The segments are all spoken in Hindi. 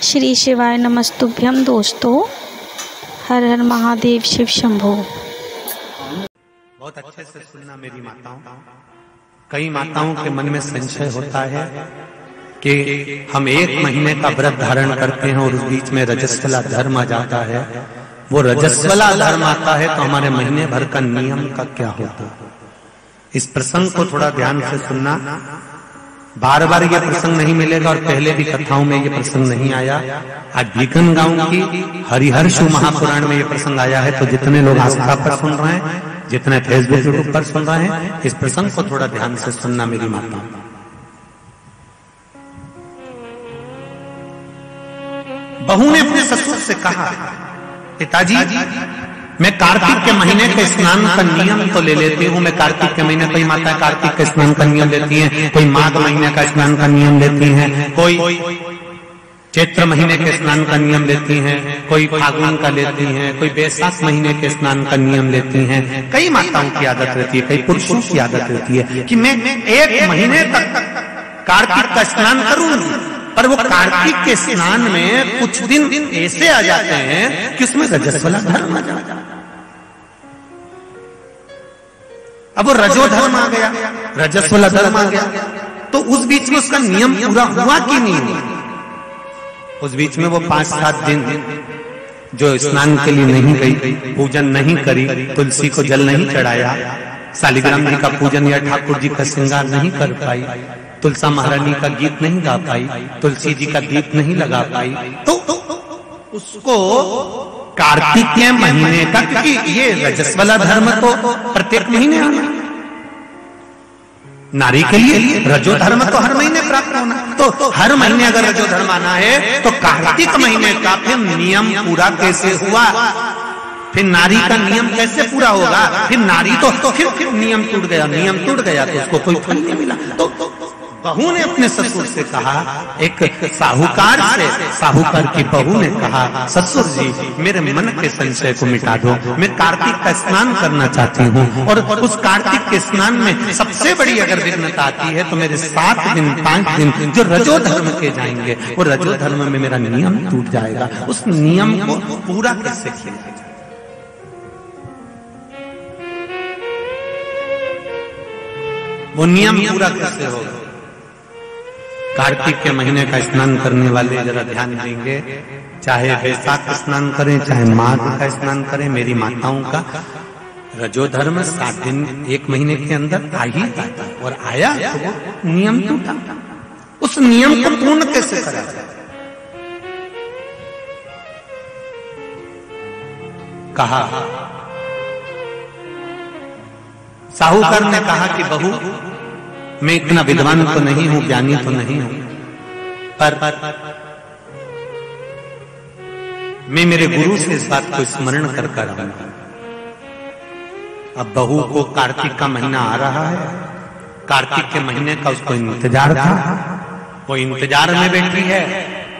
श्री शिवाय नमस्तुभ्यम दोस्तों। हर हर महादेव शिव शंभो। बहुत अच्छे से सुनना मेरी माताओं। कई माताओं के मन में संशय होता है कि हम 1 महीने का व्रत धारण करते हैं और उस बीच में रजस्वला धर्म आ जाता है। वो रजस्वला धर्म आता है तो हमारे महीने भर का नियम का क्या होता है? इस प्रसंग को थोड़ा ध्यान से सुनना। बार बार ये प्रसंग नहीं मिलेगा और पहले भी कथाओं में ये प्रसंग नहीं आया। आज बीकन गांव की हरिहर्ष महापुराण में ये प्रसंग आया है। तो जितने लोग आस्था पर सुन रहे हैं, जितने फेसबुक यूट्यूब पर सुन रहे हैं, इस प्रसंग को थोड़ा ध्यान से सुनना मेरी माता। बहू ने अपने ससुर से कहा, पिताजी मैं कार्तिक के महीने के स्नान का नियम तो ले लेती हूँ। मैं कार्तिक के महीने, कोई माता कार्तिक के स्नान का नियम लेती हैं, कोई माघ महीने का स्नान का नियम लेती हैं, कोई चैत्र महीने के स्नान का नियम लेती हैं, कोई फागुन का लेती हैं, कोई बैसाख महीने के स्नान का नियम लेती हैं। कई माताओं की आदत रहती है, कई पुरुषों की आदत रहती है कि मैं 1 महीने तक कार्तिक का स्नान करूंगी। पर वो कार्तिक के स्नान में कुछ दिन ऐसे आ जाते हैं कि उसमें रजस्वला धर्म आ जाता है। अब वो रजो धर्म आ गया, रजस्वला धर्म आ गया, तो उस बीच में उसका नियम पूरा हुआ कि नहीं हुआ? उस बीच में वो 5-7 दिन जो स्नान के लिए नहीं गई, पूजन नहीं करी, तुलसी को जल नहीं चढ़ाया, शालिग्राम जी का पूजन या ठाकुर जी का श्रृंगार नहीं कर पाई, तुलसा महारानी का गीत नहीं गा पाई, तुलसी जी का दीप नहीं लगा पाई, तो उसको कार्तिक के महीने का, क्योंकि ये रजस्वला धर्म तो प्रत्येक महीने आना, नारी के लिए रजो धर्म तो हर महीने प्राप्त होना। तो हर महीने अगर रजो धर्म आना है तो कार्तिक महीने का फिर नियम पूरा कैसे हुआ? फिर नारी का नियम कैसे पूरा होगा? फिर नारी तो फिर नियम टूट गया, नियम टूट गया तो उसको कोई फल नहीं मिला। तो बहू ने अपने ससुर से कहा, एक साहूकार से, साहूकार की बहू ने कहा, ससुर जी मेरे मन के संशय को मिटा दो। मैं कार्तिक का स्नान करना चाहती हूँ और उस कार्तिक के स्नान में सबसे बड़ी अगर विघ्नता आती है तो मेरे 7 दिन 5 दिन जो रजो धर्म के जाएंगे, वो रजो धर्म में मेरा नियम टूट जाएगा। उस नियम को पूरा कैसे किया? वो नियम पूरा कैसे होगा? कार्तिक के महीने का स्नान करने वाले जरा ध्यान देंगे, चाहे बैसाख का स्नान करें, चाहे माघ का स्नान करें, मेरी माताओं का रजो धर्म 7 दिन 1 महीने के अंदर आ ही जाता है। और आया तो वो नियम टूटा। उस नियम को पूर्ण कैसे करा जाए? कहा, साहूकार ने कहा कि बहू मैं इतना विद्वान तो नहीं हूं, ज्ञानी तो नहीं हूं, पर मैं मेरे गुरु से इस बात को स्मरण कर रहूंगा। अब बहू को कार्तिक का महीना आ रहा है, कार्तिक के महीने का उसको इंतजार था, वो इंतजार में बैठी है।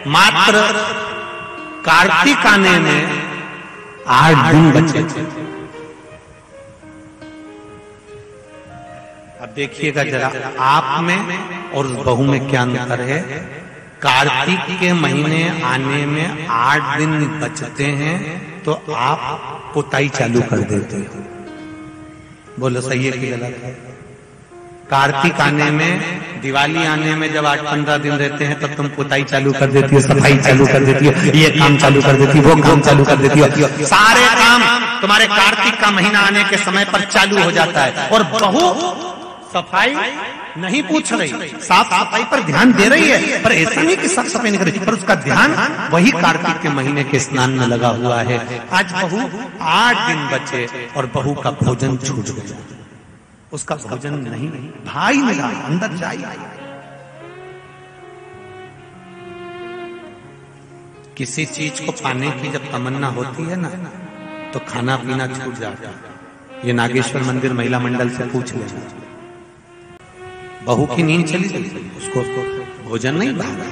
मात्र कार्तिक आने में 8 दिन बचे थे। अब देखिएगा जरा, आप में और बहू में क्या अंतर है। कार्तिक के महीने आने में 8 दिन बचते हैं तो आप पुताई चालू कर देते हो। बोलो सही है कि गलत है? कार्तिक आने में, दिवाली आने में जब 8-15 दिन रहते हैं तब तुम पुताई चालू कर देती हो, सफाई चालू कर देती हो, ये काम चालू कर देती हो, वो काम चालू कर देती हो। सारे काम तुम्हारे कार्तिक का महीना आने के समय पर चालू हो जाता है। और बहू सफाई नहीं पूछ रही, साफ सफाई पर ध्यान दे रही है, पर ऐसा नहीं कि साफ सफाई नहीं कर रही, पर उसका ध्यान वही कार्तिक के महीने के स्नान में लगा हुआ है। आज बहू 8 दिन बचे और बहू का भोजन छूट गया, उसका भोजन नहीं, भाई मिला अंदर जाए। किसी चीज को पाने की जब तमन्ना होती है ना, तो खाना पीना छूट जाता है। ये नागेश्वर मंदिर महिला मंडल से पूछ लेना। बहू की नींद चली गई, उसको भोजन नहीं भागा,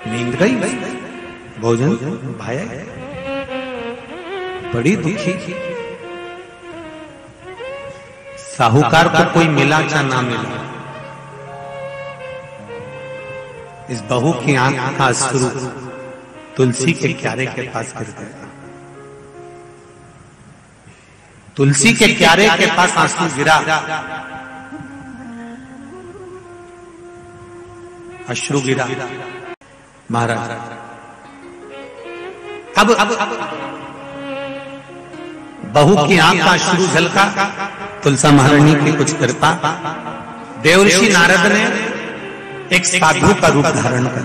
नींद गई, भोजन भाया, बड़ी दुखी। साहूकार को कोई मिला चाहे ना मिला, इस बहू की आंख का अश्रु तुलसी के क्यारे के पास गिर गया। तुलसी के क्यारे के पास आंसू गिरा, अश्रु गिरा। महाराज अब बहू की आंख का अश्रु झलका, तुलसा महारानी की कुछ कृपा, देवर्षि नारद ने एक साधु का रूप धारण कर,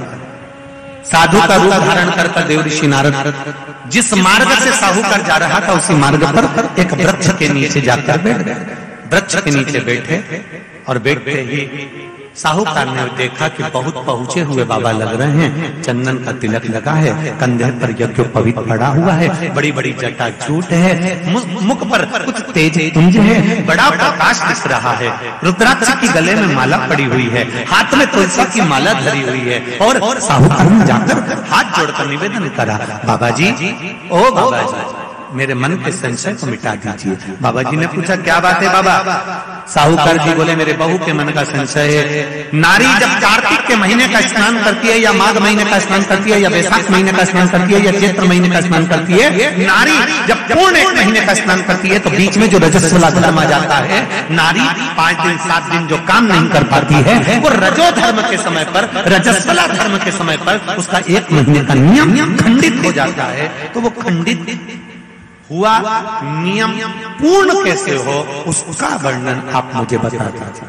साधु का रूप धारण कर देवर्षि नारद जिस मार्ग से साहूकार जा रहा था उसी मार्ग पर एक वृक्ष के नीचे जाकर बैठ गए। वृक्ष के नीचे बैठे और बैठते ही साहूकार ने देखा कि बहुत पहुंचे हुए बाबा लग रहे हैं, चंदन का तिलक लगा है, कंधे पर यज्ञोपवीत पड़ा हुआ है, बड़ी बड़ी जटा झूठ है, मुख पर कुछ तेज पुंज है, बड़ा प्रकाश दिख रहा है, रुद्राक्ष की गले में माला पड़ी हुई है, हाथ में तुलसी की माला धरी हुई है। और साहूकार ने जाकर हाथ जोड़कर निवेदन करा, बाबा जी, ओ बाबा जी, मेरे मन के संशय को मिटा दीजिए। बाबा जी ने पूछा, क्या बात है बाबा? साहूकार जी बोले, मेरे बहू के मन का संशय है। नारी जब कार्तिक के महीने का स्नान करती है, या माघ महीने का स्नान करती है, या वैशाख महीने का स्नान करती है, या चैत्र महीने का स्नान करती है, नारी जब पूर्ण एक महीने का स्नान करती है तो बीच में जो रजस्वला धर्म आ जाता है, नारी 5 दिन 7 दिन जो काम नहीं कर पाती है, वो रजो धर्म के समय पर, रजस्वला धर्म के समय पर उसका 1 महीने का नियम खंडित हो जाता है। तो वो खंडित हुआ नियम पूर्ण कैसे हो, उसका वर्णन आप मुझे बता दीजिए।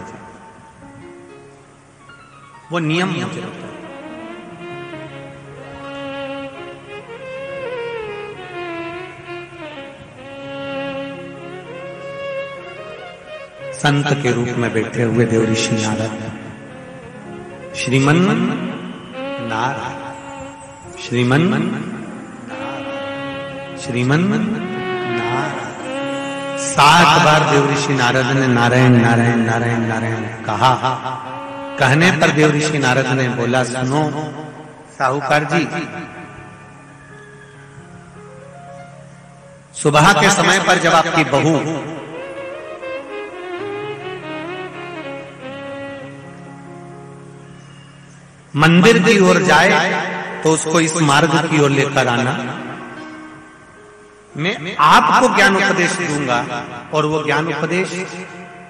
वो नियम मुझे बताइए। संत के रूप में बैठे हुए देवर्षि नारद, श्रीमन नारायण, श्रीमन श्रीमन नारायण। 7 बार देवर्षि नारद ने नारायण नारायण नारायण नारायण कहा। कहने पर देवर्षि नारद ने बोला, सुनो साहूकार जी, सुबह के समय पर जब आपकी बहू मंदिर की ओर जाए तो उसको इस मार्ग की ओर लेकर आना। मैं आपको ज्ञान उपदेश दूंगा और वो ज्ञान उपदेश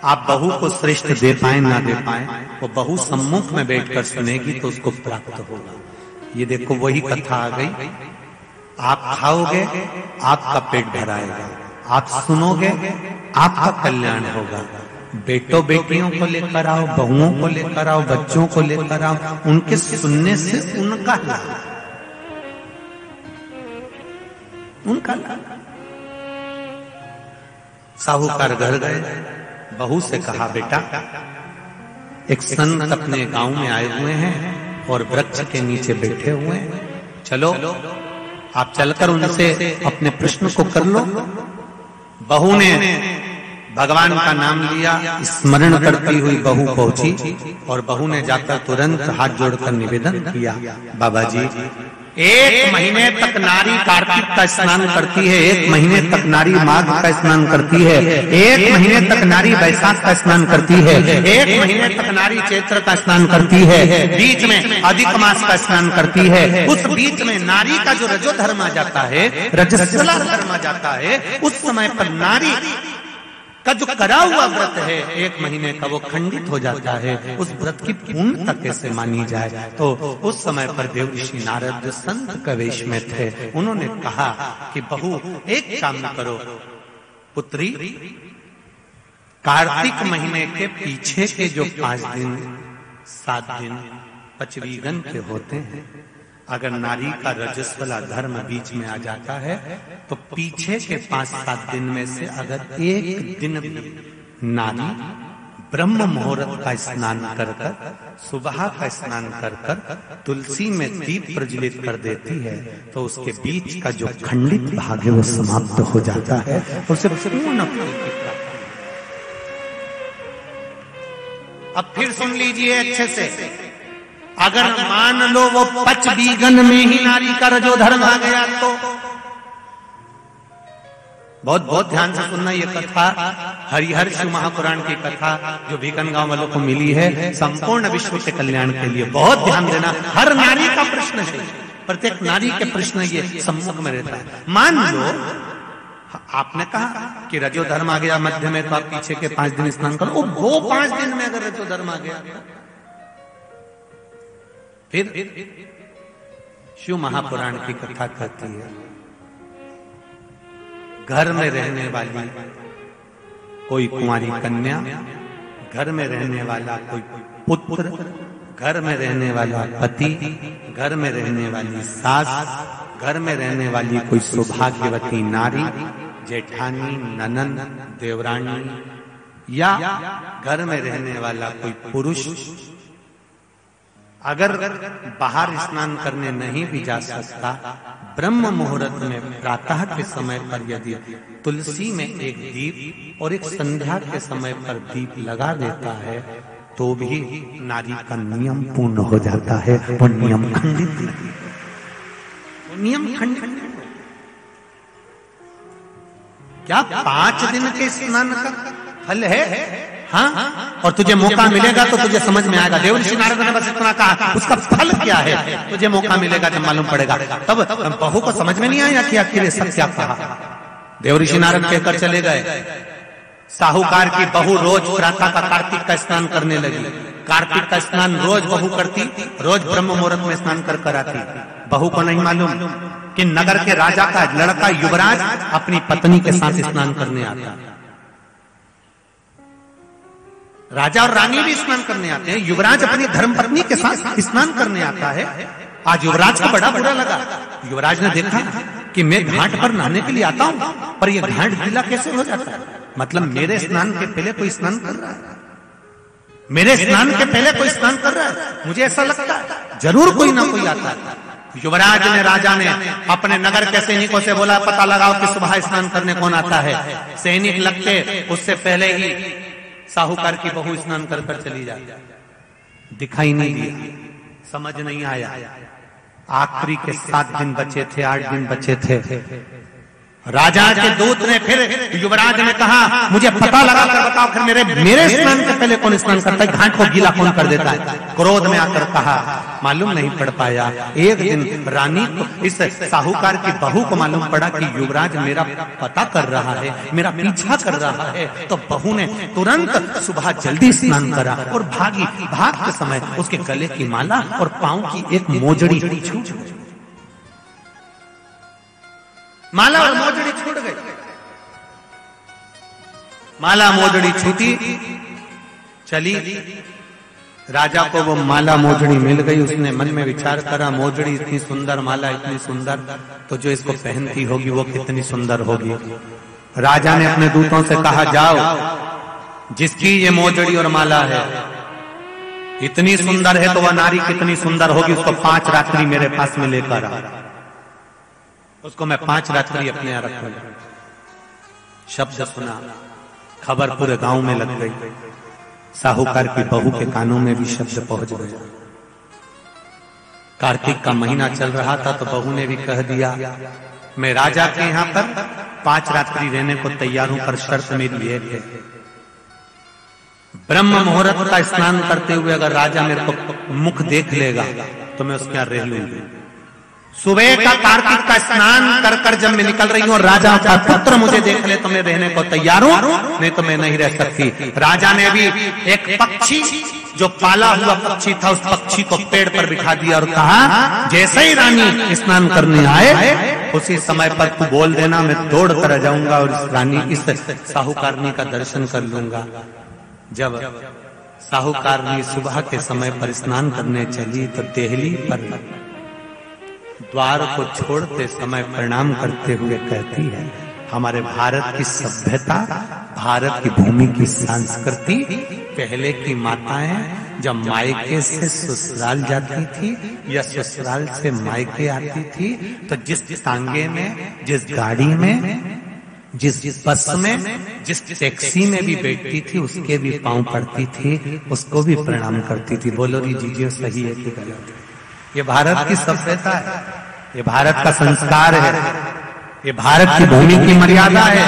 आप बहू को श्रेष्ठ दे पाए ना दे पाए, वो बहू सम्मुख में बैठकर सुनेगी तो उसको प्राप्त होगा। ये देखो वही कथा आ गई। आप खाओगे आपका पेट भराएगा, आप सुनोगे आपका कल्याण होगा। बेटों बेटियों को लेकर आओ, बहुओं को लेकर आओ, बच्चों को लेकर आओ, उनके सुनने से उनका लाभ, उनका लाभ। साहूकार घर गए, बहू से कहा, बेटा एक संत अपने गांव में आए हुए हैं और वृक्ष के नीचे बैठे हुए हैं, चलो आप चलकर उनसे अपने प्रश्न को कर लो। बहू ने भगवान का नाम लिया, स्मरण करती हुई बहू पहुंची और बहू ने जाकर तुरंत हाथ जोड़कर निवेदन किया, बाबा जी 1 महीने तक नारी कार्तिक का स्नान करती है, 1 महीने तक नारी माघ का स्नान करती है, 1 महीने तक नारी वैशाख का स्नान करती है, 1 महीने तक नारी चैत्र का स्नान करती है, बीच में अधिक मास का स्नान करती है। उस बीच में नारी का जो रजो धर्म आ जाता है, रजस्वला धर्म आ जाता है, उस समय पर नारी का जो करा हुआ व्रत है 1 महीने का, वो खंडित हो जाता है। उस व्रत की पूर्णता कैसे मानी जाए? तो उस समय पर देवर्षि नारद जो संत के वेश में थे, उन्होंने कहा कि बहू एक काम करो पुत्री, कार्तिक महीने के पीछे के जो 5 दिन 7 दिन पचवीगन के होते हैं, अगर नारी का रजस्वला धर्म बीच में आ जाता है तो पीछे के 5-7 दिन में से अगर 1 दिन भी नारी ब्रह्म मुहूर्त का स्नान कर कर, सुबह का स्नान कर कर तुलसी में दीप प्रज्वलित कर देती है तो उसके बीच का जो खंडित भाग है वो समाप्त हो जाता है, उसे पूर्ण फल की प्राप्ति। अब फिर सुन लीजिए अच्छे से, अगर मान लो वो पचवीगन में ही नारी का रजो धर्म आ गया बहुत बहुत ध्यान से सुनना, ये कथा हरिहर शिव महापुराण की कथा जो भीकन गांव वालों को मिली है, संपूर्ण विश्व के कल्याण के लिए। बहुत ध्यान देना, हर नारी का प्रश्न है, प्रत्येक नारी के प्रश्न ये सम्मुख में रहता है। मान लो आपने कहा कि रजो धर्म आ गया मध्य में, तो आप पीछे के 5 दिन स्नान करो। वो 5 दिन में अगर रजो धर्म आ गया, फिर शिव महापुराण की कथा कहती है, घर में रहने वाली कोई कुंवारी कन्या, घर में रहने वाला कोई पुत्र, घर में रहने वाला पति, घर में रहने वाली सास, घर में रहने वाली कोई सौभाग्यवती नारी, जेठानी, ननंद, देवरानी, या घर में रहने वाला कोई पुरुष अगर बाहर स्नान करने नहीं भी जा सकता, ब्रह्म मुहूर्त में प्रातः के समय पर यदि तुलसी में एक दीप और एक संध्या के समय पर दीप लगा देता है, तो भी नारी का नियम पूर्ण हो जाता है। वो नियम खंडित नहीं, नियम खंडित। क्या 5 दिन के स्नान का फल है? हाँ, और तुझे मौका मिलेगा तो तुझे समझ में आएगा। देवर्षि नारद ने बस इतना कहा, उसका फल क्या है तुझे मौका मिलेगा जब मालूम पड़ेगा। तब बहू को समझ में नहीं आया कि आखिर ये सब क्या कहा। देवर्षि नारद कहकर चले गए। साहूकार की बहू रोज प्रातः का कार्तिक का स्नान करने लगी। कार्तिक का स्नान रोज बहू करती, रोज ब्रह्म मुहूर्त में स्नान कर आती। बहू को नहीं मालूम कि नगर के राजा का लड़का युवराज अपनी पत्नी के साथ स्नान करने आता है। राजा और रानी भी स्नान करने आते हैं, युवराज अपनी धर्मपत्नी के साथ स्नान करने आता है। आज युवराज को बड़ा बुरा लगा। युवराज ने देखा कि मैं घाट पर नहाने के लिए आता हूं, पर यह घाट गीला कैसे हो जाता है? मतलब मेरे स्नान के पहले कोई स्नान कर रहा है, मेरे स्नान के पहले कोई स्नान कर रहा है। मुझे ऐसा लगता है जरूर कोई ना कोई आता है। युवराज ने, राजा ने अपने नगर के सैनिकों से बोला, पता लगाओ कि सुबह स्नान करने कौन आता है। सैनिक लगते उससे पहले ही साहूकार की बहू स्नान कर चली जाती। दिखाई नहीं दिया, समझ नहीं आया। आखिरी के 7 दिन बचे थे, 8 दिन बचे थे। राजा के दूत ने फिर युवराज ने कहा, मुझे पता लगा कर बताओ फिर मेरे स्नान के पहले कौन स्नान करता है, घाट को गीला कौन कर देता है। क्रोध में आकर कहा, मालूम नहीं पड़ पाया। एक दिन रानी को, इस साहूकार की बहू को मालूम पड़ा कि युवराज मेरा पता कर रहा है, मेरा पीछा कर रहा है। तो बहू ने तुरंत सुबह जल्दी स्नान करा और भागी। भाग के समय उसके गले की माला और पांव की एक मोजड़ी छूट गई। माला और मोजड़ी छूट गई। माला मोजड़ी छूटी, चली। राजा को वो माला मोजड़ी मिल गई। उसने मन में विचार करा, मोजड़ी इतनी सुंदर, माला इतनी सुंदर, तो जो इसको पहनती होगी वो कितनी सुंदर होगी। राजा ने अपने दूतों से कहा, जाओ, जिसकी ये मोजड़ी और माला है इतनी सुंदर है तो वह नारी कितनी सुंदर होगी, उसको 5 रात्रि मेरे पास में लेकर आ। उसको मैं 5 रात्रि अपने यहां रखूंगा। शब्द सुना, खबर पूरे गांव में लग गई। साहूकार की बहू के कानों में भी शब्द पहुंच गया। कार्तिक का महीना चल रहा था तो बहू ने भी कह दिया, मैं राजा के यहां पर 5 रात्रि रहने को तैयार हूं, पर शर्त मेरी एक है, ब्रह्म मुहूर्त का स्नान करते हुए अगर राजा मेरे को मुख देख लेगा तो मैं उसके यहां रह लूंगी। सुबह का कार्तिक का स्नान कर कर जब मैं निकल रही हूं और राजा का पुत्र मुझे देख ले तो मैं रहने को तैयार हूं, नहीं तो मैं नहीं रह सकती। राजा ने भी एक पक्षी, जो पाला हुआ पक्षी था, उस पक्षी को पेड़ पर बिठा दिया और कहा, जैसे ही रानी स्नान करने आए उसी समय पर तू बोल देना, मैं दौड़ कर आ जाऊंगा और इस रानी, इस साहूकारनी का दर्शन कर लूंगा। जब साहूकारनी सुबह के समय पर स्नान करने चली तो देहली पर द्वार को छोड़ते समय प्रणाम करते हुए कहती है, हमारे भारत की सभ्यता, भारत की भूमि की संस्कृति, पहले की माताएं जब मायके से ससुराल जाती थी या ससुराल से मायके आती थी तो जिस तांगे में, जिस गाड़ी में, जिस बस में, जिस टैक्सी में भी बैठती थी उसके भी पांव पड़ती थी, उसको भी प्रणाम करती थी। बोलो री जीजिए, सही है कि गलत? ये भारत की सभ्यता है, ये भारत का संस्कार है। ये भारत की भूमि की मर्यादा है।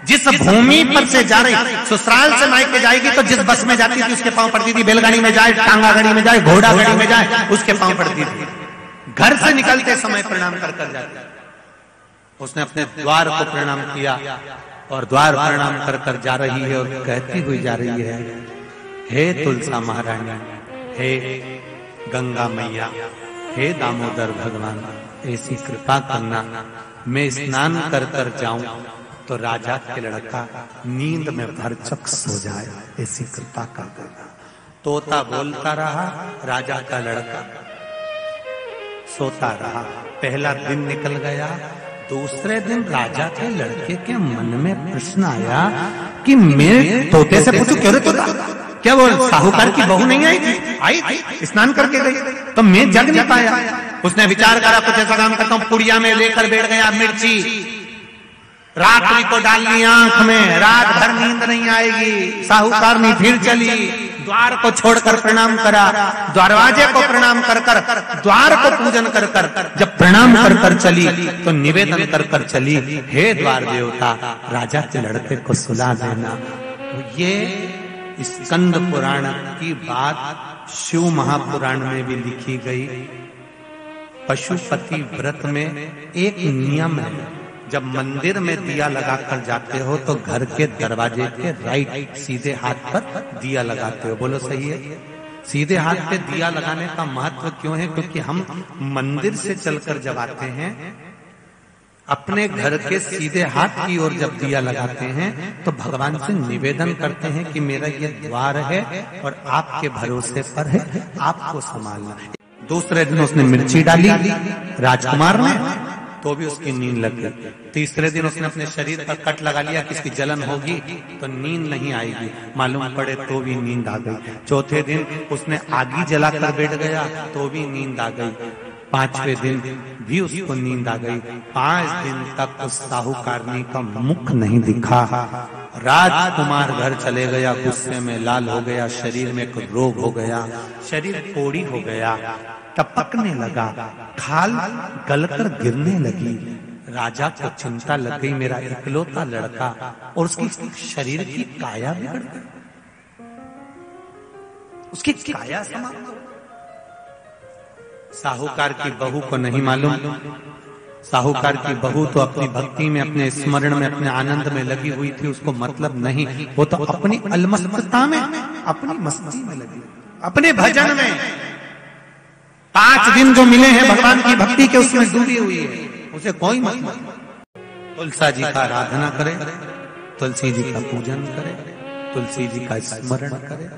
जिस भूमि पर से जा रही, ससुराल से मायके जाएगी तो जिस बस में जाती थी उसके पांव पड़ती थी, बैलगाड़ी में जाए, टांगा गाड़ी में जाए, घोड़ा गाड़ी में जाए, उसके पांव पड़ती थी। घर से निकलते समय प्रणाम कर जाती। उसने अपने द्वार को प्रणाम किया और द्वार प्रणाम कर जा रही है और कहती हुई जा रही है, हे तुलसा महारानी, हे गंगा मैया, हे दामोदर भगवान, ऐसी कृपा करना मैं स्नान कर जाऊं तो राजा के लड़का नींद में भरचक सो जाए, ऐसी कृपा कर देना। तोता बोलता रहा, राजा का लड़का सोता रहा। पहला दिन निकल गया। दूसरे दिन राजा के लड़के के मन में प्रश्न आया कि मैं तोते से पूछूं, क्यों रे तोता, क्या वो साहूकार की बहू नहीं आई थी? आई थी, स्नान करके गई, तो मैं जग नहीं पाया। उसने विचार करा, कुछ ऐसा काम करता हूं, पुड़िया में लेकर बैठ गया मिर्ची, रात्रि को डाल ली आंख में, रात भर नींद नहीं आएगी। साहूकार ने फिर चली, द्वार को छोड़कर प्रणाम करा, दरवाजे को प्रणाम कर द्वार को पूजन कर जब प्रणाम कर चली तो निवेदन कर चली, हे द्वार देवता, राजा के लड़के को सुला देना। तो ये स्कंद पुराण की बात शिव महापुराण में भी लिखी गई। पशुपति व्रत में एक नियम है, जब मंदिर में दिया लगाकर जाते हो तो घर के दरवाजे के राइट सीधे हाथ पर दिया लगाते हो। बोलो सही है? सीधे हाथ पे दिया लगाने का महत्व क्यों है? क्योंकि हम मंदिर से चलकर जब आते हैं, अपने घर के सीधे हाथ की ओर जब दिया लगाते हैं तो भगवान से निवेदन करते हैं कि मेरा ये द्वार है और आपके भरोसे पर है, आपको संभालना। दूसरे दिन उसने मिर्ची डाली राजकुमार ने, तो भी उसकी नींद लग गई। तीसरे दिन उसने अपने शरीर पर कट लगा लिया कि इसकी जलन होगी तो नींद नहीं आएगी, मालूम पड़े तो भी नींद आ गई। चौथे दिन उसने आगी जलाकर बैठ गया तो भी नींद आ गई। पांचवें दिन भी उसको नींद आ गई। 5 दिन तक उस साहूकारनी का मुख नहीं दिखा। राजकुमार घर चले गया, गुस्से में लाल हो गया, शरीर में कुछ रोग हो गया, शरीर कोड़ी हो गया, टपकने लगा, खाल गलकर गिरने लगी। राजा को चिंता लग गई, मेरा इकलौता लड़का, और उसकी शरीर की काया बिगड़ गई, उसकी काया समाप्त हो। साहूकार की बहू को नहीं मालूम, साहूकार की बहू तो अपनी भक्ति में, अपने स्मरण में, अपने आनंद में लगी हुई थी, उसको मतलब नहीं, वो तो अपनी अलमस्तता में, अपनी मस्ती में लगी, अपने भजन में। 5 दिन जो मिले हैं भगवान की भक्ति के, उसमें डूबी हुई है, उसे कोई मतलब। तुलसा जी का आराधना करे, तुलसी जी का पूजन करे, तुलसी जी का स्मरण करे।